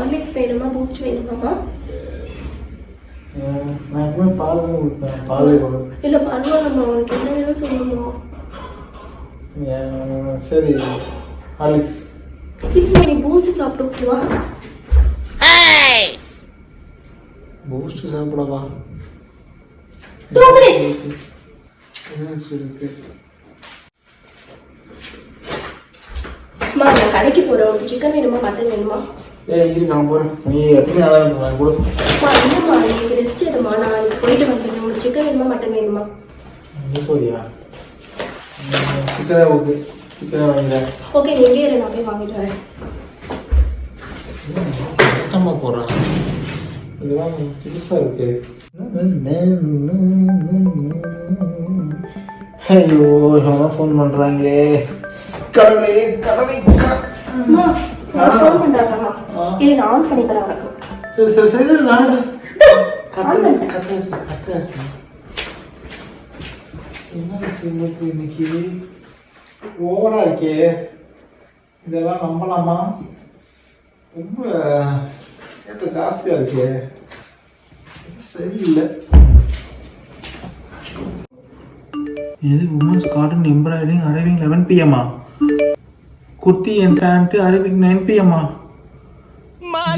Horlicks வேணுமா boost வேணுமாமா? நான் பால் பாலே கொடு. இல்லை பரவாயில்லம்மா, உனக்கு என்ன வேணும் சொல்லுமா. சரி ஹார்லிக்ஸ். இப்போ நீ பூஸ்ட் சாப்பிட ஓகேவா? பூஸ்ட் சாப்பிடவா? 2 minutes. இருக்கு. நான் கடைக்கு போறேன். உனக்கு சிக்கன் வேணுமா மட்டன் வேணுமா? இரு நான் போறேன். நீ எப்படி நான் கொடு. இல்லம்மா நீங்க ரெஸ்ட் எடுமா, நான் போயிட்டு வந்துடுறேன். உங்களுக்கு சிக்கன் வேணுமா மட்டன் வேணுமா? நீ போறியா? சிக்கனே ஓகே, சிக்கனே வாங்கிக்கிறேன். ஓகே நீ இங்கே இரு, நான் போய் வாங்கிட்டு வரேன். கரெக்டாக போகிறேன். இதெல்லாம் புதுசாக இருக்கு. ஐயோ இவங்க ஃபோன் பண்ணுறாங்களே. கடவுளே கடவுளே. அம்மா ஃபோன் பண்ணுறாங்கம்மா. இல்லை நான் ஆன் பண்ணி தரேன் உனக்கு. சரி சரி சரி நான் கட்டாச்சு. என்னாச்சு உங்களுக்கு இன்னைக்கு ஓவரா இருக்கே. இதெல்லாம் நம்பலாமா? ரொம்ப சேட்டை ஜாஸ்தியா இருக்கே, சரியில்லை. இது women's cotton embroidering arriving 11 PM kurti and pant arriving 9 PM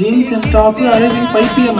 jeans and top arriving 5 PM